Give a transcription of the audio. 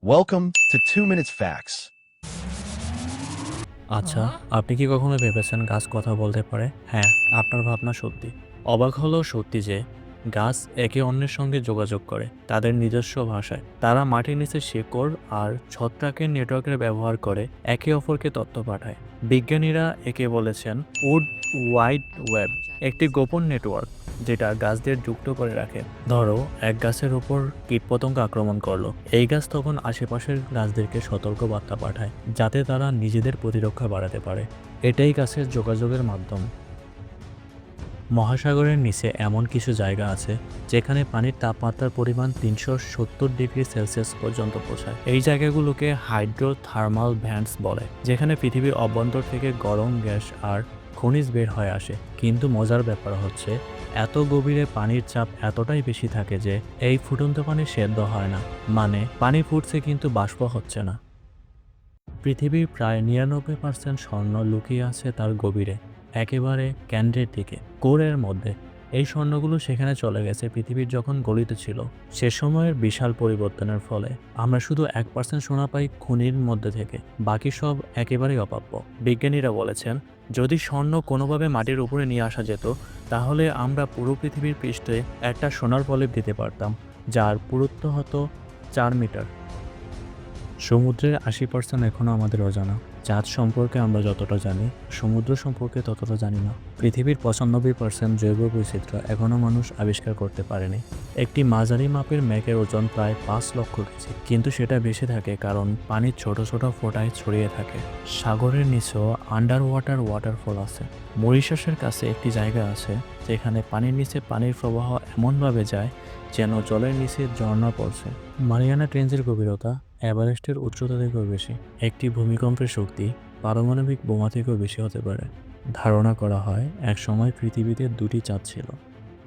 Welcome to 2 Minutes Facts. আচ্ছা, আপনি কি কখনো ভেবেছেন গাছ কথা বলতে পারে? হ্যাঁ, আপনার ভাবনা সত্যি। অবাক হলেও সত্যি যে গাছ একে অন্যের সঙ্গে যোগাযোগ করে তাদের নিজস্ব ভাষায়। তারা মাটির নিচে শেকড় আর ছত্রাকের নেটওয়ার্কের ব্যবহার করে একে অপরকে তথ্য পাঠায়। বিজ্ঞানীরা একে বলেছেন উড ওয়াইড ওয়েব, একটি গোপন নেটওয়ার্ক যেটা গাছদের যুক্ত করে রাখে। ধরো এক গাছের উপর কীটপতঙ্গ আক্রমণ করলো, এই গাছ তখন আশেপাশের গাছদেরকে সতর্ক বার্তা পাঠায় যাতে তারা নিজেদের প্রতিরক্ষা বাড়াতে পারে। এটাই গাছের যোগাযোগের মাধ্যম। মহাসাগরের নিচে এমন কিছু জায়গা আছে যেখানে পানির তাপমাত্রার পরিমাণ ৩৭০ ডিগ্রি সেলসিয়াস পর্যন্ত পৌঁছায়। এই জায়গাগুলোকে হাইড্রোথার্মাল ভ্যান্টস বলে, যেখানে পৃথিবীর অভ্যন্তর থেকে গরম গ্যাস আর খনিজ বের হয়ে আসে। কিন্তু মজার ব্যাপার হচ্ছে এত গভীরে পানির চাপ এতটাই বেশি থাকে যে এই ফুটন্ত পানি সেদ্ধ হয় না, মানে পানি ফুটছে কিন্তু বাষ্প হচ্ছে না। পৃথিবীর প্রায় ৯৯% স্বর্ণ লুকিয়ে আছে তার গভীরে, একেবারে কেন্দ্রের দিকে, কোরের মধ্যে। এই স্বর্ণগুলো সেখানে চলে গেছে পৃথিবীর যখন গলিত ছিল। সে সময়ের বিশাল পরিবর্তনের ফলে আমরা শুধু 1% সোনা পাই খনির মধ্যে থেকে, বাকি সব একেবারেই অপ্রাপ্য। বিজ্ঞানীরা বলেছেন যদি স্বর্ণ কোনোভাবে মাটির উপরে নিয়ে আসা যেত তাহলে আমরা পুরো পৃথিবীর পৃষ্ঠে একটা সোনার প্রলেপ দিতে পারতাম, যার পুরুত্ব হতো ৪ মিটার। সমুদ্রের ৮০% এখনও আমাদের অজানা। চাঁদ সম্পর্কে আমরা যতটা জানি, সমুদ্র সম্পর্কে ততটা জানি না। পৃথিবীর ৯৫% জৈব বৈচিত্র্য এখনও মানুষ আবিষ্কার করতে পারেনি। একটি মাঝারি মাপের মেঘের ওজন প্রায় ৫ লক্ষ কেজি, কিন্তু সেটা বেশি থাকে কারণ পানির ছোট ছোট ফোঁটায় ছড়িয়ে থাকে। সাগরের নিচেও আন্ডার ওয়াটার ওয়াটারফল আছে। মরিশাসের কাছে একটি জায়গা আছে যেখানে পানির নিচে পানির প্রবাহ এমনভাবে যায় যেন জলের নিচে ঝর্ণা পড়ছে। মারিয়ানা ট্রেঞ্চের গভীরতা এভারেস্টের উচ্চতা থেকেও বেশি। একটি ভূমিকম্পের শক্তি পারমাণবিক বোমা থেকেও বেশি হতে পারে। ধারণা করা হয় একসময় পৃথিবীতে 2টি চাঁদ ছিল।